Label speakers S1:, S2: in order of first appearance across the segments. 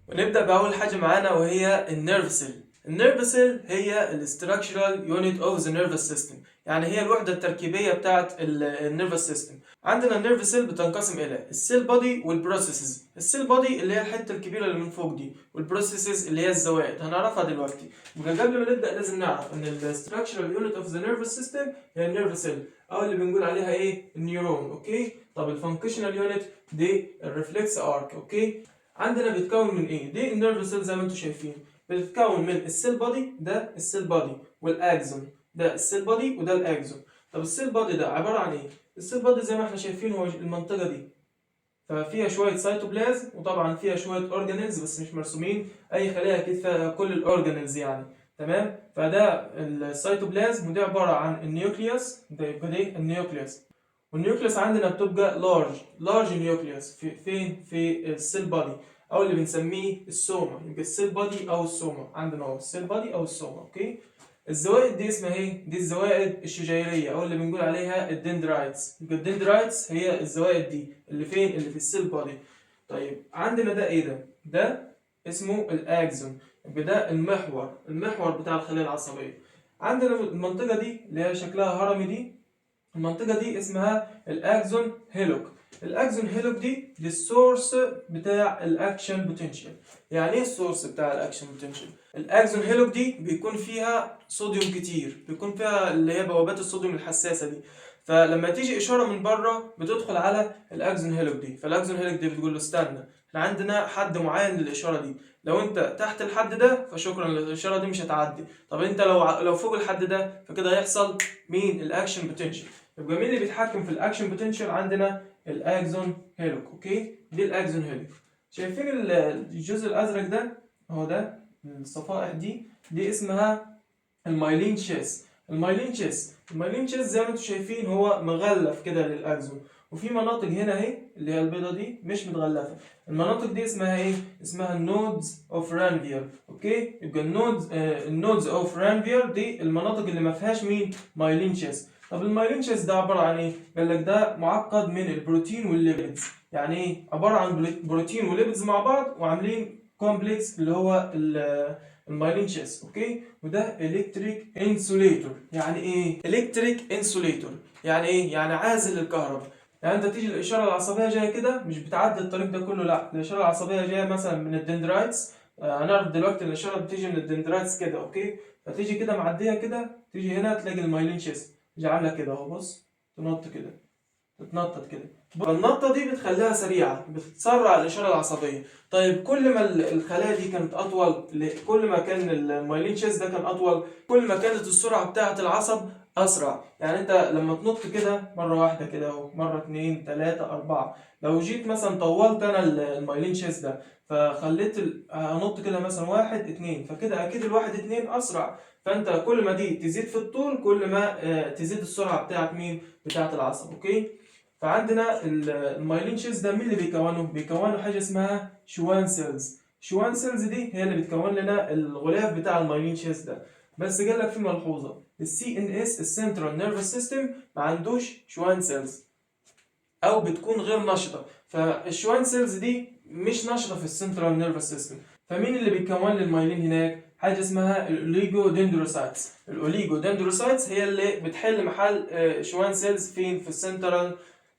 S1: ونبدأ بأول حاجة معانا وهي النيرف سيل. النيرف سيل هي الاستراكشرال يونت اوف ذا نيرفس سيستم، يعني هي الوحدة التركيبية بتاعة النيرفس سيستم. عندنا النيرف سيل بتنقسم إلى السيل بودي والبروسيسز. السيل بودي اللي هي الحتة الكبيرة اللي من فوق دي، والبروسيسز اللي هي الزوائد هنعرفها دلوقتي. يبقى قبل ما نبدأ لازم نعرف إن الاستراكشرال يونت اوف ذا نيرفس سيستم هي النيرف سيل، أو اللي بنقول عليها إيه؟ النيورون. أوكي؟ طب الفانكشنال يونت دي الريفلكس ارك. أوكي؟ عندنا بيتكون من ايه؟ دي النيرف سيل زي ما انتم شايفين، بتتكون من السيل بودي، ده السيل بودي، والاكزون، ده السيل بودي وده الاكزون. طب السيل بودي ده عباره عن ايه؟ السيل بودي زي ما احنا شايفين هو المنطقه دي، ففيها شويه سيتوبلازم وطبعا فيها شويه اورجانيلز بس مش مرسومين. اي خليه اكيد فيها كل الاورجانيلز يعني. تمام؟ فده السيتوبلازم، وده عباره عن النيوكليوس، ده يبقى دي النيوكليوس. والنيوكليوس عندنا بتبقى لارج نيوكليوس فين؟ في السيل بادي، او اللي بنسميه السوما. يبقى السيل بادي او السوما عندنا اهو، السيل بادي او السوما. اوكي؟ الزوائد دي اسمها ايه؟ دي الزوائد الشجيريه او اللي بنقول عليها الدندرايتس. يبقى الدندرايتس هي الزوائد دي اللي فين؟ اللي في السيل بادي. طيب عندنا ده ايه ده؟ ده اسمه الاكزون. يبقى ده المحور بتاع الخليه العصبيه. عندنا المنطقه دي اللي هي شكلها هرمي دي، المنطقة دي اسمها الأكزون هيلوك. الأكزون هيلوك دي السورس بتاع الأكشن بوتنشال. يعني إيه السورس بتاع الأكشن بوتنشال؟ الأكزون هيلوك دي بيكون فيها صوديوم كتير، بيكون فيها اللي هي بوابات الصوديوم الحساسة دي. فلما تيجي إشارة من بره بتدخل على الأكزون هيلوك دي، فالأكزون هيلوك دي بتقول له استنى، احنا عندنا حد معين للإشارة دي، لو أنت تحت الحد ده فشكرا، الإشارة دي مش هتعدي. طب أنت لو فوق الحد ده فكده هيحصل مين؟ الأكشن بوتنشال. يبقى مين اللي بيتحكم في الاكشن بوتنشال؟ عندنا الاكزون هيلوك. اوكي؟ دي الاكزون هيلوك. شايفين الجزء الازرق ده؟ هو ده الصفائح دي اسمها المايلين شيس. المايلين شيس زي ما انتم شايفين هو مغلف كده للاكزون، وفي مناطق هنا اهي اللي هي البيضه دي مش متغلفه. المناطق دي اسمها ايه؟ اسمها النودز اوف رانفير. اوكي؟ يبقى النودز اوف رانفير دي المناطق اللي ما فيهاش مين؟ مايلين شيس. طب المايلين شيس ده عباره عن ايه؟ قال لك ده معقد من البروتين والليبيدز. يعني ايه؟ عباره عن بروتين وليبيدز مع بعض وعاملين كومبلكس اللي هو المايلين شيس. اوكي؟ وده الكتريك انسوليتور. يعني ايه الكتريك انسوليتور؟ يعني ايه؟ يعني عازل للكهرباء. يعني انت تيجي الاشاره العصبيه جايه كده مش بتعدي الطريق ده كله، لا، الاشاره العصبيه جايه مثلا من الدندرايتس. هنعرف دلوقتي الاشاره بتيجي من الدندرايتس كده. اوكي؟ فتيجي كده معديه كده، تيجي هنا تلاقي المايلين شيس تيجي عامله كده اهو، بص، تنط كده، تتنطط كده. فالنطة دي بتخليها سريعة، بتسرع الإشارة العصبية. طيب كل ما الخلايا دي كانت أطول، كل ما كان المايلين شيس ده كان أطول، كل ما كانت السرعة بتاعة العصب أسرع. يعني أنت لما تنط كده مرة واحدة كده أهو، مرة اتنين تلاتة أربعة، لو جيت مثلا طولت أنا المايلين شيس ده فخليت أنط كده مثلا واحد اتنين، فكده أكيد الواحد اتنين أسرع. فأنت كل ما دي تزيد في الطول كل ما تزيد السرعة بتاعة مين؟ بتاعة العصب. أوكي؟ فعندنا المايلين شيز ده مين اللي بيكونه؟ بيكونوا حاجه اسمها شوان سيلز. شوان سيلز دي هي اللي بتكون لنا الغلاف بتاع المايلين شيز ده. بس قال لك في ملحوظه، السي ان اس السنترال نيرفس سيستم ما عندوش شوان سيلز، او بتكون غير نشطه. فالشوان سيلز دي مش نشطه في السنترال نيرفس سيستم. فمين اللي بيكون للمايلين هناك؟ حاجه اسمها الاوليجو دندروسايتس. الاوليجو دندروسايتس هي اللي بتحل محل شوان سيلز فين؟ في السنترال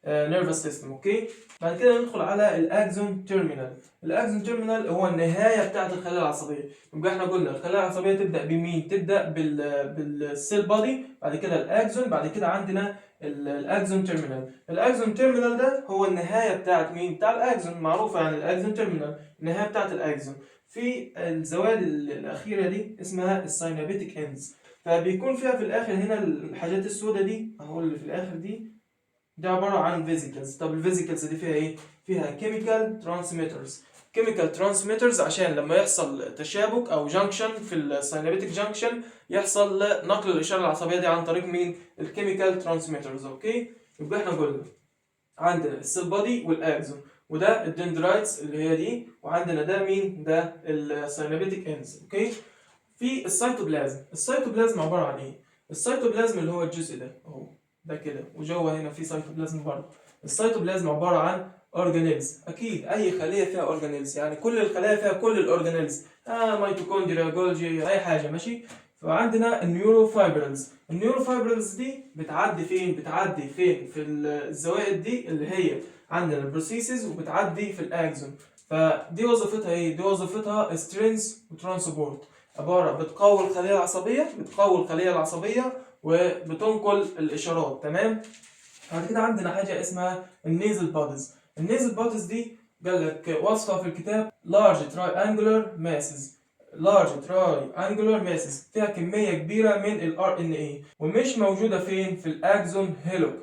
S1: نيرفس سيستم. اوكي؟ بعد كده ندخل على الاكزون تيرمينال. الاكزون تيرمينال هو النهايه بتاعه الخلايا العصبيه. يبقى احنا قلنا الخلايا العصبيه تبدا بمين؟ تبدا بالسيل بادي، بعد كده الاكزون، بعد كده عندنا الاكزون تيرمينال. الاكزون تيرمينال ده هو النهايه بتاعه مين؟ بتاع الاكزون، معروفه يعني الاكزون تيرمينال النهايه بتاعه الاكزون. في الزوائد الاخيره دي اسمها الساينابيتيك اندز. فبيكون فيها في الاخر هنا الحاجات السوداء دي اهو اللي في الاخر دي عباره عن فيزيكلز. طب الفيزيكلز دي فيها ايه؟ فيها كيميكال ترانسميترز. كيميكال ترانسميترز عشان لما يحصل تشابك او جانكشن في الساينابيتيك جانكشن يحصل نقل الاشاره العصبيه دي عن طريق مين؟ الكيميكال ترانسميترز. اوكي؟ يبقى احنا قلنا عندنا السيل بادي والاكزون، وده الدندرايتس اللي هي دي، وعندنا ده مين؟ ده الساينابيتيك اندز. اوكي؟ في السيتوبلازم عباره عن ايه؟ السيتوبلازم اللي هو الجزء ده اهو، ده كده، وجوه هنا في سيتوبلازم برضه. السيتوبلازم عباره عن اورجانيلز. اكيد اي خليه فيها اورجانيلز، يعني كل الخلايا فيها كل الاورجانيلز، ميتوكوندريا، جولجي، اي حاجه ماشي. فعندنا النيورو فايبرلز. النيورو فايبرلز دي بتعدي فين؟ في الزوائد دي اللي هي عندنا البروسيسز، وبتعدي في الاكزون. فدي وظيفتها ايه؟ دي وظيفتها سترينز وترانسبورت، عباره بتقوي الخليه العصبيه وبتنقل الاشارات. تمام. بعد كده عندنا حاجه اسمها النيزل بوديز. النيزل بوديز دي قال لك وصفها في الكتاب large triangular masses. فيها كميه كبيره من ال RNA، ومش موجوده فين؟ في الاكزون هيلوك.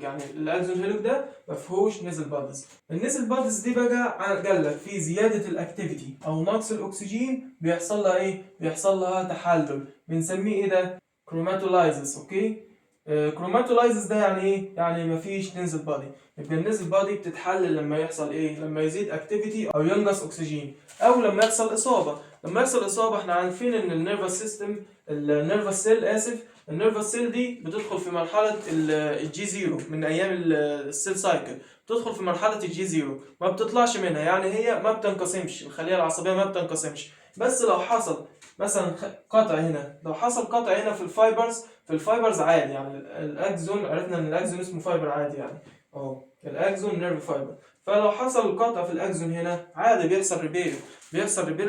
S1: يعني الاكزون هيلوك ده ما فيهوش نيزل بوديز. النيزل بوديز دي بقى قال لك في زياده الاكتيفيتي او نقص الاكسجين بيحصل لها ايه؟ بيحصل لها تحلل، بنسميه ايه ده؟ كروماتولايزس. اوكي. كروماتولايزس ده يعني ايه؟ يعني مفيش نيزل بادي. يبقى النيزل بادي بتتحلل لما يحصل ايه؟ لما يزيد اكتيفيتي او ينقص اكسجين، او لما يحصل اصابه. احنا عارفين ان النيرفس سيل دي بتدخل في مرحله الجي زيرو من ايام السيل سايكل. بتدخل في مرحله الجي زيرو، ما بتطلعش منها، يعني هي ما بتنقسمش، الخليه العصبيه ما بتنقسمش. بس لو حصل مثلا قطع هنا، في الفايبرز عادي، يعني الاكزون، عرفنا ان الاكزون اسمه فايبر عادي، يعني اهو الاكزون نيرف فايبر. فلو حصل قطع في الاكزون هنا عادي بيحصل ريبير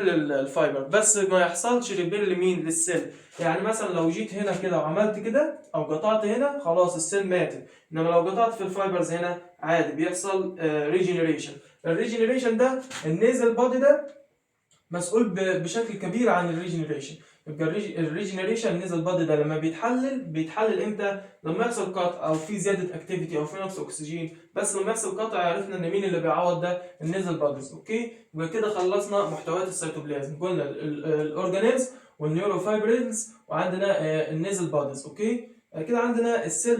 S1: للفايبر، بس ما يحصلش ريبير لمين؟ للسيل. يعني مثلا لو جيت هنا كده وعملت كده او قطعت هنا، خلاص السيل ماتت. انما لو قطعت في الفايبرز هنا عادي بيحصل ريجينيريشن. الريجينيريشن ده النيزل بودي ده مسؤول بشكل كبير عن الريجنريشن. يبقى الريجنريشن نزل بادي ده لما بيتحلل امتى؟ لما يحصل قطع او في زياده اكتيفيتي او في نقص اكسجين. بس لما يحصل قطع عرفنا ان مين اللي بيعوض ده؟ النزل باديز. اوكي. يبقى كده خلصنا محتويات السيتوبلازم، قلنا الاورجانيلز والنيوروفايبريلز، وعندنا النزل باديز. اوكي. كده عندنا السيل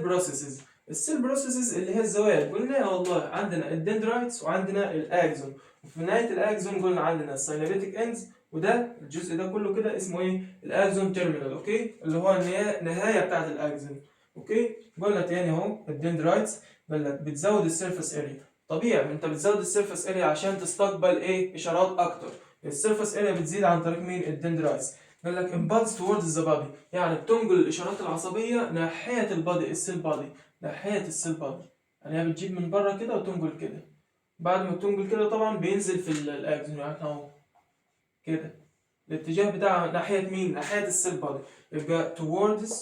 S1: بروسيسز اللي هي الزوايا، قلنا والله عندنا الدندرايتس وعندنا الاكزون. وفي نهايه الاكزون قلنا عندنا الساينابيتيك اندز، وده الجزء ده كله كده اسمه ايه؟ الاكزون تيرمينال. اوكي. اللي هو النهايه بتاعه الاكزون. اوكي. قلنا تاني اهو الدندرايتس قال لك بتزود السيرفيس اريا. طبيعي انت بتزود السيرفيس اريا عشان تستقبل ايه؟ اشارات اكتر. السيرفيس اريا بتزيد عن طريق مين؟ الدندرايتس. قال لك امبالس توردز ذا بادي، يعني بتنقل الاشارات العصبيه ناحيه البادي، السيل بادي، يعني هي بتجيب من بره كده وتنقل كده. بعد ما تنقل كده طبعا بينزل في الاكزون، يعني اهو كده الاتجاه بتاعه ناحية مين؟ ناحية السيل بادي. يبقى towards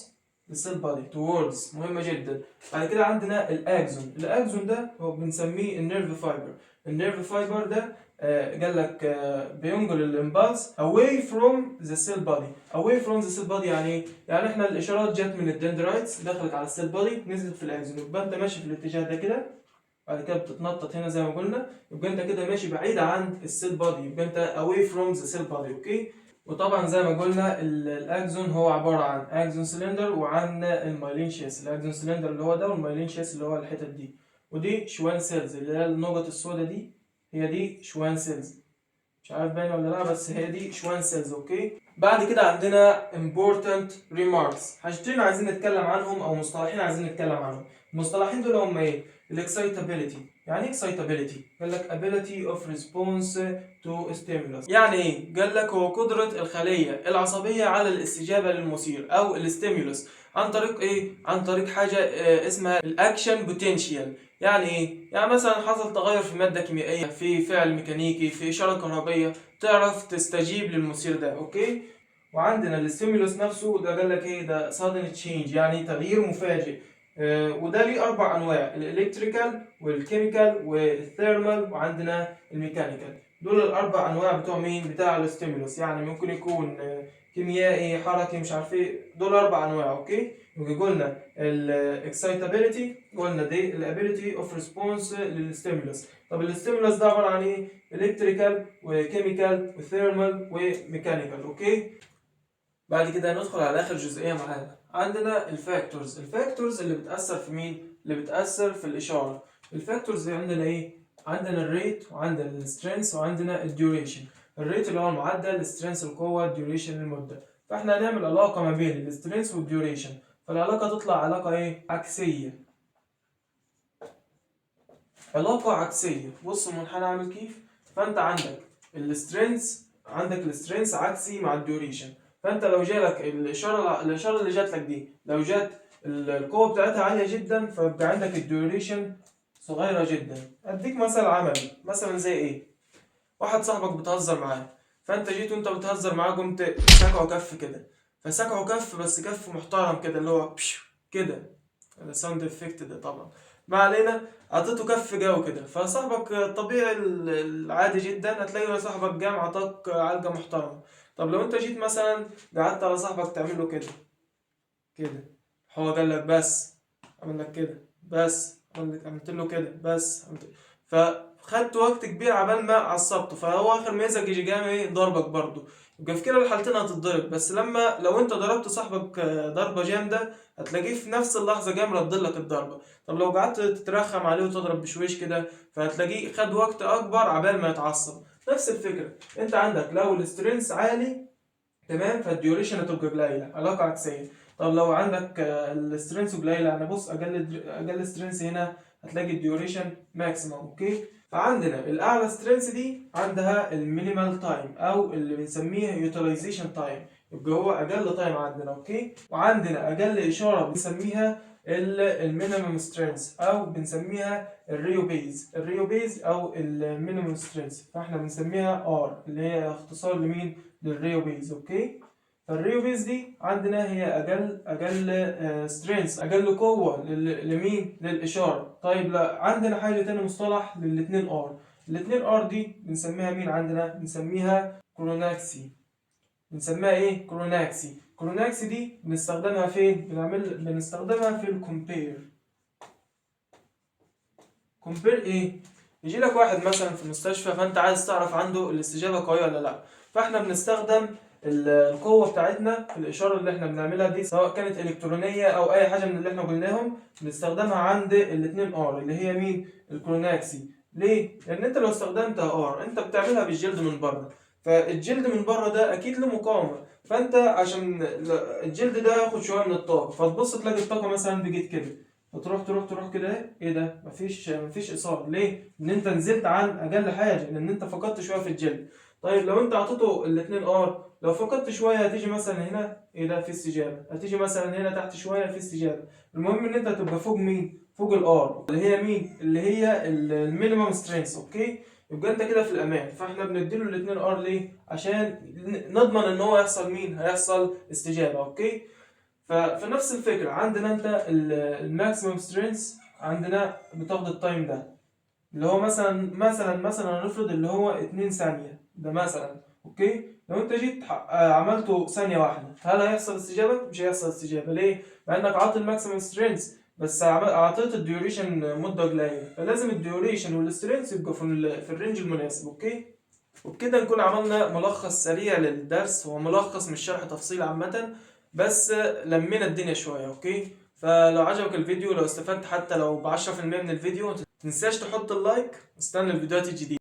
S1: السيل بادي، towards مهمة جدا. بعد كده عندنا الاكزون ده هو بنسميه النيرف فايبر ده قال لك بينقل الامبالس away from the cell body. يعني ايه؟ يعني احنا الاشارات جت من الدندرايتس دخلت على السيل بادي نزلت في الاكزون، يبقى انت ماشي في الاتجاه ده كده، بعد كده بتتنطط هنا زي ما قلنا، يبقى انت كده ماشي بعيد عن السيل بادي، يبقى انت away from the cell body. اوكي. وطبعا زي ما قلنا الاكزون هو عباره عن اكزون سلندر وعن المايلين شيس. الاكزون سلندر اللي هو ده، والمايلين شيس اللي هو الحتت دي، ودي شوان سيلز اللي هي النقط السوداء دي، هي دي شوان سيلز. مش عارف باين ولا لا، بس هي دي شوان سيلز. اوكي. بعد كده عندنا important remarks، حاجتين عايزين نتكلم عنهم او مصطلحين عايزين نتكلم عنهم. المصطلحين دول هم ايه؟ الاكسايتابيليتي. يعني ايه اكسايتابيليتي؟ قال لك ability of response to stimulus. يعني ايه؟ قال لك هو قدرة الخلية العصبية على الاستجابة للمثير او الستيمولس عن طريق ايه؟ عن طريق حاجة اسمها الاكشن بوتنشال. يعني ايه؟ يعني مثلا حصل تغير في مادة كيميائية، في فعل ميكانيكي، في إشارة كهربية، تعرف تستجيب للمثير ده. اوكي. وعندنا الستيمولس نفسه ده قال لك ايه؟ ده sudden change، يعني تغيير مفاجئ. وده ليه 4 انواع: الالكتريكال والكيميكال والثيرمال وعندنا الميكانيكال. دول ال4 انواع بتوع مين؟ بتاع الستيمولس. يعني ممكن يكون كيميائي، حركي، مش عارف ايه، دول 4 انواع. اوكي. يبقى قلنا الاكسايتابيليتي، قلنا دي الابيليتي اوف ريسبونس للستيمولس. طب الستيمولس ده عباره عن ايه؟ الكتريكال وكيميكال وثيرمال وميكانيكال. اوكي. بعد كده ندخل على اخر جزئيه معانا، عندنا الفاكتورز اللي بتاثر في مين؟ اللي بتاثر في الاشاره. الفاكتورز عندنا ايه؟ عندنا الريت وعندنا السترينث وعندنا الديوريشن. الريت اللي هو المعدل، السترينث القوه، الديوريشن المده. فاحنا هنعمل علاقه ما بين السترينث والديوريشن، فالعلاقه تطلع علاقه ايه؟ عكسيه. علاقة عكسية. بص المنحنى عامل كيف؟ فانت عندك السترينث عكسي مع الديوريشن. فانت لو جالك الاشارة اللي جات لك دي، لو جات القوة بتاعتها عالية جدا، فيبقى عندك الديوريشن صغيرة جدا. اديك مثل عملي، مثلا زي ايه؟ واحد صاحبك بتهزر معاه، فانت جيت وانت بتهزر معاه قمت ساكعه كف كده، فساكعه كف بس كف محترم كده اللي هو بشو كده، الساوند افكت ده طبعا ما علينا. عطيته كف جو كده، فصاحبك الطبيعي العادي جدا هتلاقي صاحبك جام عطاك علقة محترمة. طب لو انت جيت مثلا قعدت على صاحبك تعمل له كده كده، هو قال لك بس، عمل لك كده بس، عملت له كده بس، فخدت وقت كبير عبال ما عصبته، فهو اخر ما يزق يجي جاي ايه ضربك برضه. يبقى في كلا الحالتين هتتضرب، بس لو انت ضربت صاحبك ضربة جامدة هتلاقيه في نفس اللحظة جاي مرد لك الضربة. طب لو قعدت تترخم عليه وتضرب بشويش كده فهتلاقيه خد وقت اكبر عبال ما يتعصب. نفس الفكرة، انت عندك لو السترينث عالي تمام فالديوريشن هتبقى قليله، علاقه عكسيه. طب لو عندك السترينث قليله، انا بص اقل سترينث هنا هتلاقي الديوريشن ماكسيمم. اوكي، فعندنا الاعلى سترينث دي عندها المينيمال تايم او اللي بنسميه يوتيلايزيشن تايم، يبقى هو اقل تايم عندنا. اوكي، وعندنا اقل اشاره بنسميها المينيمم سترينث او بنسميها الريو بيز او المينيمم سترينث، فاحنا بنسميها ار اللي هي اختصار لمين؟ للريو بيز. اوكي، فالريو بيز دي عندنا هي اقل سترينث، اقل قوه لمين؟ للاشاره. طيب لا، عندنا حاجه تاني مصطلح للاثنين ار. الاثنين ار دي بنسميها مين عندنا؟ بنسميها كروناكسي. بنسميها ايه؟ كروناكسي دي بنستخدمها فين؟ بنستخدمها في الكومبير. كومبير ايه؟ يجي لك واحد مثلا في المستشفى فانت عايز تعرف عنده الاستجابه قويه ولا لا، فاحنا بنستخدم القوه بتاعتنا في الاشاره اللي احنا بنعملها دي، سواء كانت الكترونيه او اي حاجه من اللي احنا قلناهم، بنستخدمها عند الاثنين ار اللي هي مين؟ الكروناكسي. ليه؟ لان انت لو استخدمتها ار انت بتعملها بالجلد من بره، فالجلد من بره ده اكيد له مقاومه، فانت عشان الجلد ده ياخد شويه من الطاقه، فتبص تلاقي الطاقه مثلا بقت كده، فتروح كده ايه ده؟ مفيش اثاره. ليه؟ ان انت نزلت عن اقل حاجه، لان انت فقدت شويه في الجلد. طيب لو انت عطيته الاثنين ار، لو فقدت شويه هتيجي مثلا هنا ايه ده؟ في استجابه. هتيجي مثلا هنا تحت شويه في استجابه. المهم ان انت تبقى فوق مين؟ فوق الار اللي هي مين؟ اللي هي المينيمم سترينث. اوكي، يبقى انت كده في الامان. فاحنا بنديله الاثنين ار ليه؟ عشان نضمن ان هو يحصل مين؟ هيحصل استجابه. اوكي، فنفس الفكرة عندنا انت الماكسيمم سترينث عندنا بتاخد التايم ده اللي هو مثلا نفرض اللي هو 2 ثانية ده مثلا. اوكي، لو انت جيت عملته ثانية واحدة هل هيحصل استجابة؟ مش هيحصل استجابة. ليه؟ مع انك عاطي الماكسيمم سترينث بس اعطيت الديوريشن مدة قليلة، فلازم الديوريشن والسترينث يبقوا في الرينج المناسب. اوكي، وبكده نكون عملنا ملخص سريع للدرس، هو ملخص مش شرح تفصيل عامة، بس لمينا الدنيا شوية. اوكي، فلو عجبك الفيديو، لو استفدت حتى لو ب10% من الفيديو، متنساش تحط اللايك. استنى الفيديوهات الجديدة.